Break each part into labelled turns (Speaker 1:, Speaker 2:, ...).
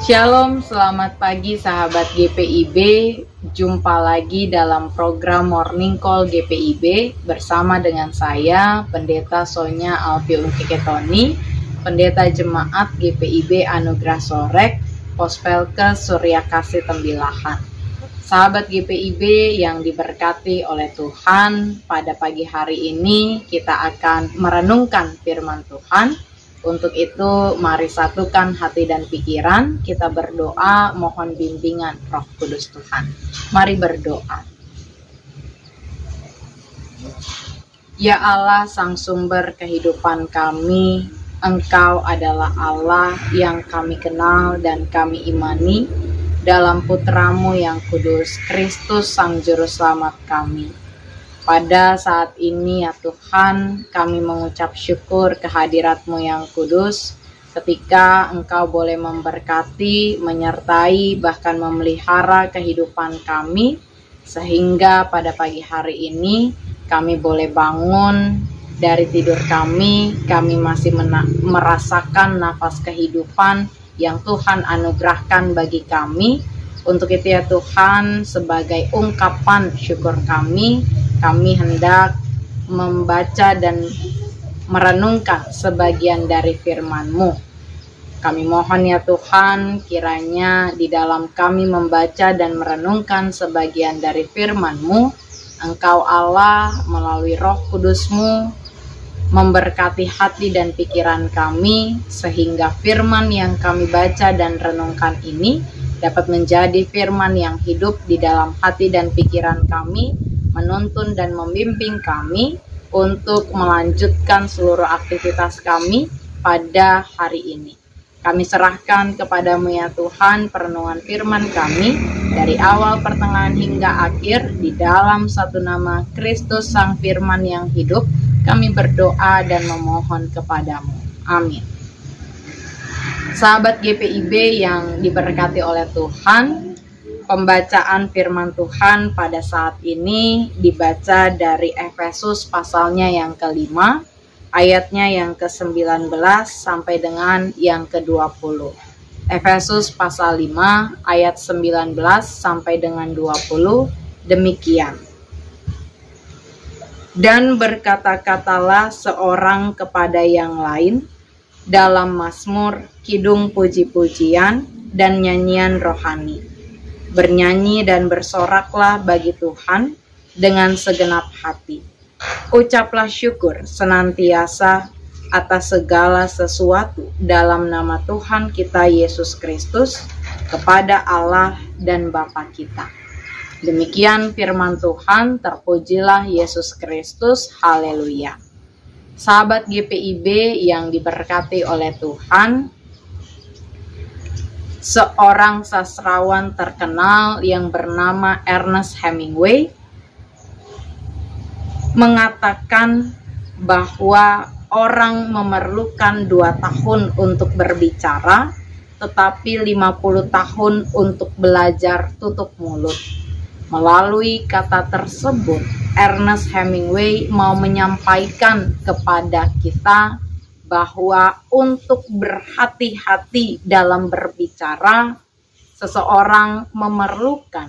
Speaker 1: Shalom, selamat pagi sahabat GPIB. Jumpa lagi dalam program Morning Call GPIB bersama dengan saya, Pendeta Sonya Alfi Unkiketoni, Pendeta Jemaat GPIB Anugerah Sorek, Pospelkes Surya Kasih Tembilahan. Sahabat GPIB yang diberkati oleh Tuhan, pada pagi hari ini kita akan merenungkan firman Tuhan. Untuk itu, mari satukan hati dan pikiran, kita berdoa mohon bimbingan Roh Kudus Tuhan. Mari berdoa. Ya Allah, Sang Sumber kehidupan kami, Engkau adalah Allah yang kami kenal dan kami imani dalam Putramu yang kudus, Kristus Sang Juru Selamat kami. Pada saat ini ya Tuhan, kami mengucap syukur kehadirat-Mu yang kudus ketika Engkau boleh memberkati, menyertai, bahkan memelihara kehidupan kami, sehingga pada pagi hari ini kami boleh bangun dari tidur kami masih merasakan nafas kehidupan yang Tuhan anugerahkan bagi kami. Untuk itu ya Tuhan, sebagai ungkapan syukur kami hendak membaca dan merenungkan sebagian dari firman-Mu. Kami mohon ya Tuhan, kiranya di dalam kami membaca dan merenungkan sebagian dari firman-Mu, Engkau Allah melalui Roh Kudus-Mu memberkati hati dan pikiran kami, sehingga firman yang kami baca dan renungkan ini dapat menjadi firman yang hidup di dalam hati dan pikiran kami, menuntun dan membimbing kami untuk melanjutkan seluruh aktivitas kami pada hari ini. Kami serahkan kepadamu ya Tuhan perenungan firman kami dari awal, pertengahan hingga akhir, di dalam satu nama Kristus Sang Firman yang hidup. Kami berdoa dan memohon kepadamu. Amin. Sahabat GPIB yang diberkati oleh Tuhan, pembacaan firman Tuhan pada saat ini dibaca dari Efesus pasalnya yang ke-5, ayatnya yang ke-19 sampai dengan yang ke-20. Efesus pasal 5 ayat 19 sampai dengan 20, demikian. Dan berkata-katalah seorang kepada yang lain dalam mazmur, kidung puji-pujian, dan nyanyian rohani. Bernyanyi dan bersoraklah bagi Tuhan dengan segenap hati. Ucaplah syukur senantiasa atas segala sesuatu dalam nama Tuhan kita Yesus Kristus kepada Allah dan Bapa kita. Demikian firman Tuhan, terpujilah Yesus Kristus, haleluya. Sahabat GPIB yang diberkati oleh Tuhan, seorang sastrawan terkenal yang bernama Ernest Hemingway mengatakan bahwa orang memerlukan 2 tahun untuk berbicara, tetapi 50 tahun untuk belajar tutup mulut. Melalui kata tersebut, Ernest Hemingway mau menyampaikan kepada kita bahwa untuk berhati-hati dalam berbicara, seseorang memerlukan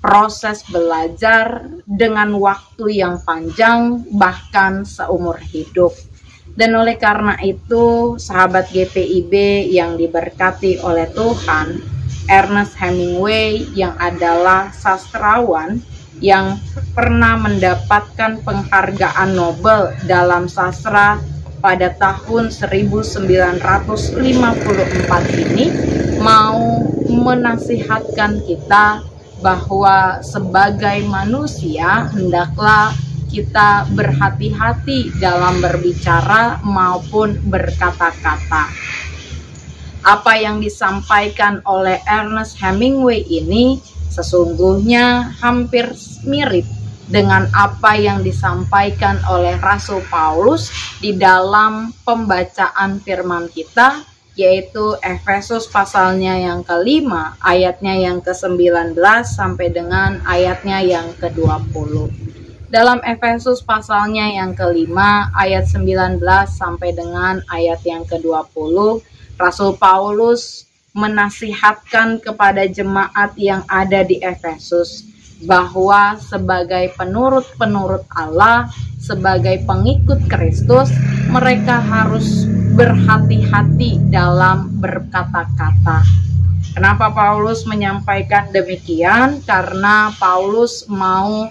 Speaker 1: proses belajar dengan waktu yang panjang, bahkan seumur hidup. Dan oleh karena itu, sahabat GPIB yang diberkati oleh Tuhan, Ernest Hemingway yang adalah sastrawan yang pernah mendapatkan penghargaan Nobel dalam sastra pada tahun 1954 ini mau menasihatkan kita bahwa sebagai manusia hendaklah kita berhati-hati dalam berbicara maupun berkata-kata. Apa yang disampaikan oleh Ernest Hemingway ini sesungguhnya hampir mirip dengan apa yang disampaikan oleh Rasul Paulus di dalam pembacaan firman kita, yaitu Efesus pasalnya yang ke-5, ayatnya yang ke-19 sampai dengan ayatnya yang ke-20. Dalam Efesus pasalnya yang ke-5, ayat 19 sampai dengan ayat yang ke-20, Rasul Paulus menasihatkan kepada jemaat yang ada di Efesus bahwa sebagai penurut-penurut Allah, sebagai pengikut Kristus, mereka harus berhati-hati dalam berkata-kata. Kenapa Paulus menyampaikan demikian? Karena Paulus mau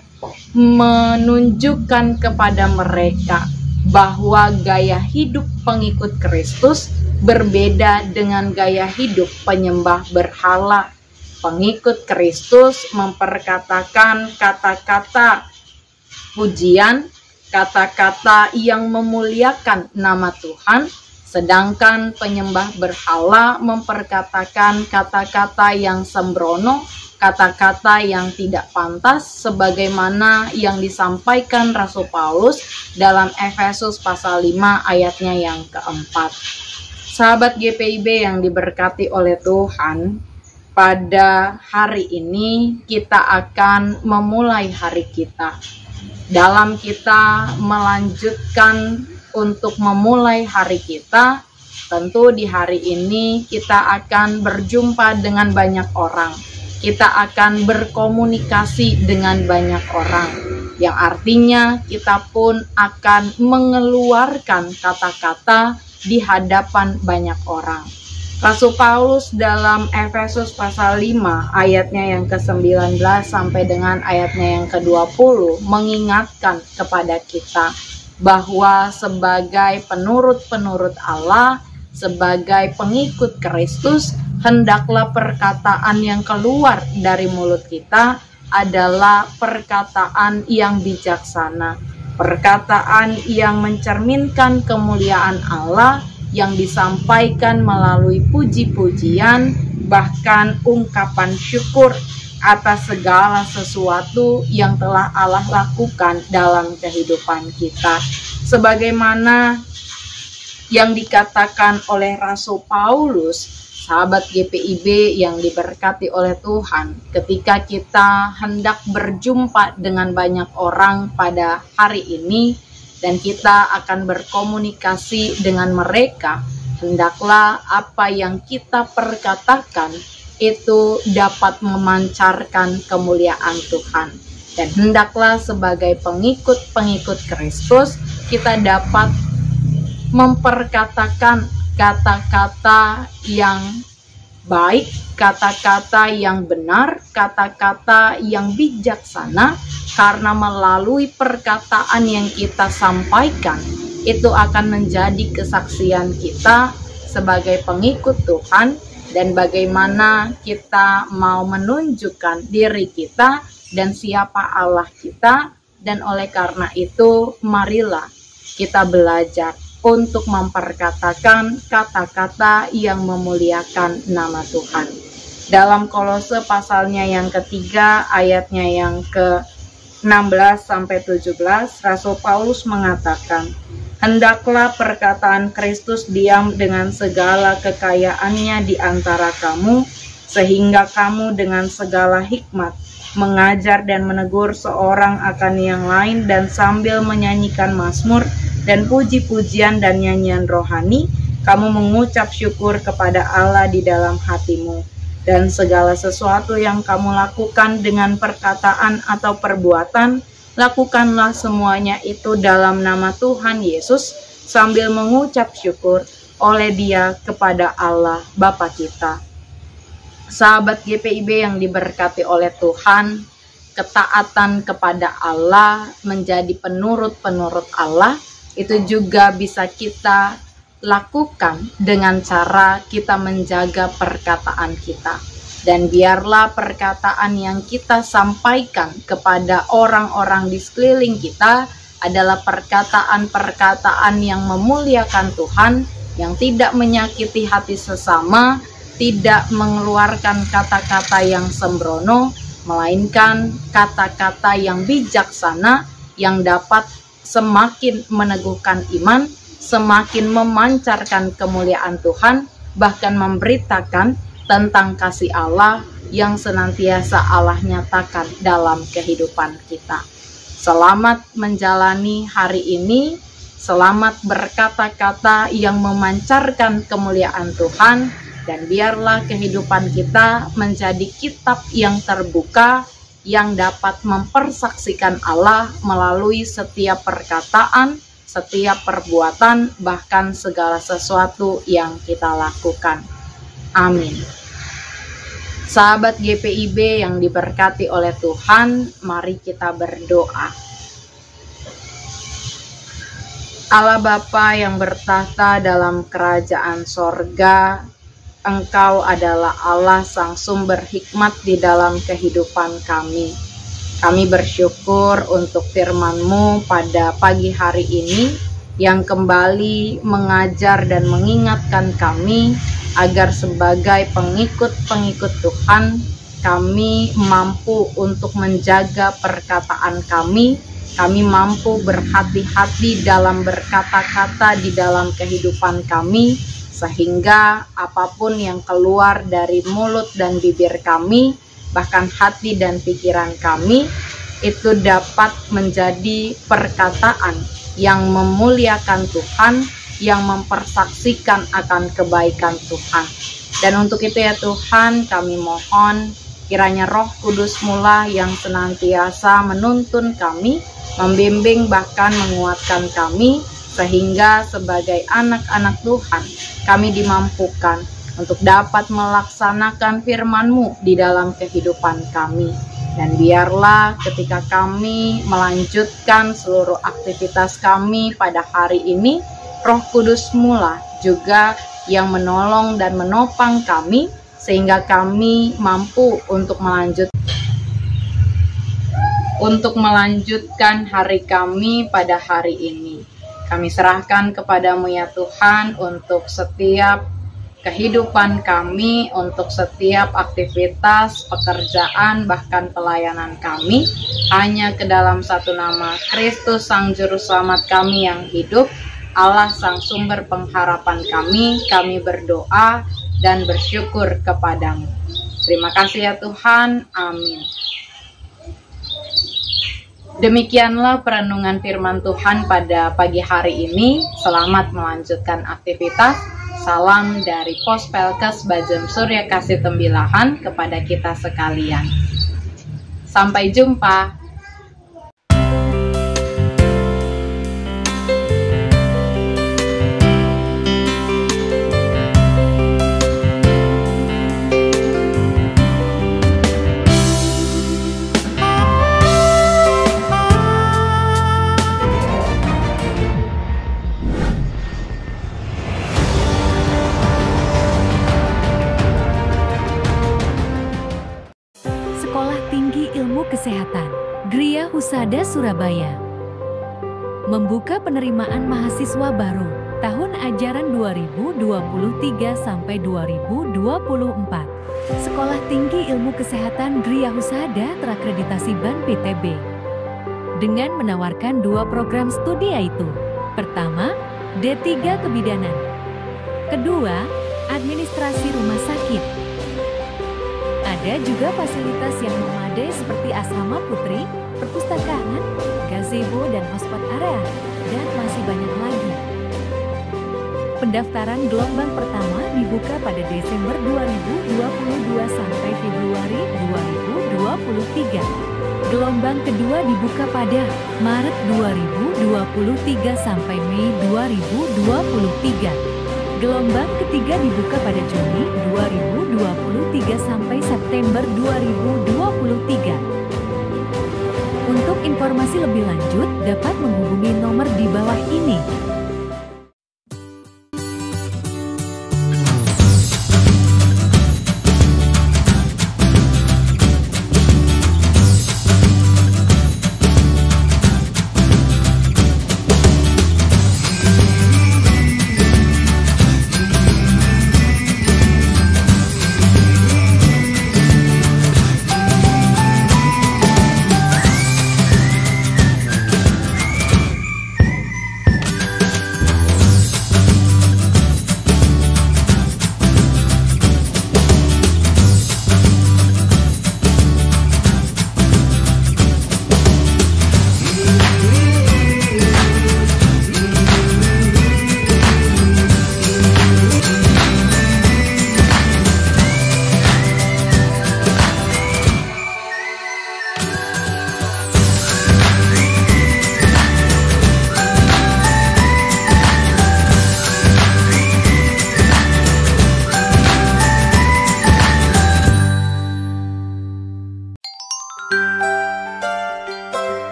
Speaker 1: menunjukkan kepada mereka bahwa gaya hidup pengikut Kristus berbeda dengan gaya hidup penyembah berhala. Pengikut Kristus memperkatakan kata-kata pujian, kata-kata yang memuliakan nama Tuhan, sedangkan penyembah berhala memperkatakan kata-kata yang sembrono, kata-kata yang tidak pantas, sebagaimana yang disampaikan Rasul Paulus dalam Efesus pasal 5 ayatnya yang keempat. Sahabat GPIB yang diberkati oleh Tuhan, pada hari ini kita akan memulai hari kita. Dalam kita melanjutkan untuk memulai hari kita, tentu di hari ini kita akan berjumpa dengan banyak orang. Kita akan berkomunikasi dengan banyak orang, yang artinya kita pun akan mengeluarkan kata-kata di hadapan banyak orang. Rasul Paulus dalam Efesus pasal 5 ayatnya yang ke-19 sampai dengan ayatnya yang ke-20 mengingatkan kepada kita bahwa sebagai penurut-penurut Allah, sebagai pengikut Kristus, hendaklah perkataan yang keluar dari mulut kita adalah perkataan yang bijaksana, perkataan yang mencerminkan kemuliaan Allah, yang disampaikan melalui puji-pujian, bahkan ungkapan syukur atas segala sesuatu yang telah Allah lakukan dalam kehidupan kita. Sebagaimana yang dikatakan oleh Rasul Paulus, sahabat GPIB yang diberkati oleh Tuhan, ketika kita hendak berjumpa dengan banyak orang pada hari ini dan kita akan berkomunikasi dengan mereka, hendaklah apa yang kita perkatakan itu dapat memancarkan kemuliaan Tuhan. Dan hendaklah sebagai pengikut-pengikut Kristus kita dapat memperkatakan kata-kata yang baik, kata-kata yang benar, kata-kata yang bijaksana, karena melalui perkataan yang kita sampaikan itu akan menjadi kesaksian kita sebagai pengikut Tuhan, dan bagaimana kita mau menunjukkan diri kita dan siapa Allah kita. Dan oleh karena itu, marilah kita belajar untuk memperkatakan kata-kata yang memuliakan nama Tuhan. Dalam Kolose pasalnya yang ketiga, ayatnya yang ke-16 sampai 17, Rasul Paulus mengatakan, "Hendaklah perkataan Kristus diam dengan segala kekayaannya di antara kamu, sehingga kamu dengan segala hikmat mengajar dan menegur seorang akan yang lain, dan sambil menyanyikan mazmur dan puji-pujian dan nyanyian rohani, kamu mengucap syukur kepada Allah di dalam hatimu. Dan segala sesuatu yang kamu lakukan dengan perkataan atau perbuatan, lakukanlah semuanya itu dalam nama Tuhan Yesus, sambil mengucap syukur oleh Dia kepada Allah Bapa kita." Sahabat GPIB yang diberkati oleh Tuhan, ketaatan kepada Allah, menjadi penurut-penurut Allah, itu juga bisa kita lakukan dengan cara kita menjaga perkataan kita. Dan biarlah perkataan yang kita sampaikan kepada orang-orang di sekeliling kita adalah perkataan-perkataan yang memuliakan Tuhan, yang tidak menyakiti hati sesama, tidak mengeluarkan kata-kata yang sembrono, melainkan kata-kata yang bijaksana yang dapat semakin meneguhkan iman, semakin memancarkan kemuliaan Tuhan, bahkan memberitakan tentang kasih Allah yang senantiasa Allah nyatakan dalam kehidupan kita. Selamat menjalani hari ini, selamat berkata-kata yang memancarkan kemuliaan Tuhan, Dan biarlah kehidupan kita menjadi kitab yang terbuka yang dapat mempersaksikan Allah melalui setiap perkataan, setiap perbuatan, bahkan segala sesuatu yang kita lakukan. Amin. Sahabat GPIB yang diberkati oleh Tuhan, mari kita berdoa. Allah Bapa yang bertahta dalam kerajaan sorga, Engkau adalah Allah sang sumber hikmat di dalam kehidupan kami. Kami bersyukur untuk firman-Mu pada pagi hari ini yang kembali mengajar dan mengingatkan kami agar sebagai pengikut-pengikut Tuhan, kami mampu untuk menjaga perkataan kami mampu berhati-hati dalam berkata-kata di dalam kehidupan kami, sehingga apapun yang keluar dari mulut dan bibir kami, bahkan hati dan pikiran kami, itu dapat menjadi perkataan yang memuliakan Tuhan, yang mempersaksikan akan kebaikan Tuhan. Dan untuk itu ya Tuhan, kami mohon kiranya Roh Kudus mula yang senantiasa menuntun kami, membimbing bahkan menguatkan kami, sehingga sebagai anak-anak Tuhan kami dimampukan untuk dapat melaksanakan firman-Mu di dalam kehidupan kami. Dan biarlah ketika kami melanjutkan seluruh aktivitas kami pada hari ini, Roh Kudus mula juga yang menolong dan menopang kami, sehingga kami mampu untuk melanjutkan hari kami pada hari ini. Kami serahkan kepadamu ya Tuhan untuk setiap kehidupan kami, untuk setiap aktivitas, pekerjaan, bahkan pelayanan kami, hanya ke dalam satu nama Kristus Sang Juru Selamat kami yang hidup, Allah Sang Sumber pengharapan kami berdoa dan bersyukur kepadamu. Terima kasih ya Tuhan, amin. Demikianlah perenungan firman Tuhan pada pagi hari ini. Selamat melanjutkan aktivitas. Salam dari Pos Pelkes Bajem Surya Kasih Tembilahan kepada kita sekalian. Sampai jumpa.
Speaker 2: Sekolah Tinggi Ilmu Kesehatan Gria Husada Surabaya membuka penerimaan mahasiswa baru tahun ajaran 2023 sampai 2024. Sekolah Tinggi Ilmu Kesehatan Gria Husada terakreditasi BAN PTB dengan menawarkan 2 program studi, yaitu pertama, D3 Kebidanan, kedua, Administrasi Rumah Sakit. Ada juga fasilitas yang memadai seperti asrama putri, perpustakaan, gazebo dan hotspot area, dan masih banyak lagi. Pendaftaran gelombang pertama dibuka pada Desember 2022 sampai Februari 2023. Gelombang kedua dibuka pada Maret 2023 sampai Mei 2023. Gelombang ketiga dibuka pada Juni 2023 sampai September 2023. Untuk informasi lebih lanjut dapat menghubungi nomor di bawah ini.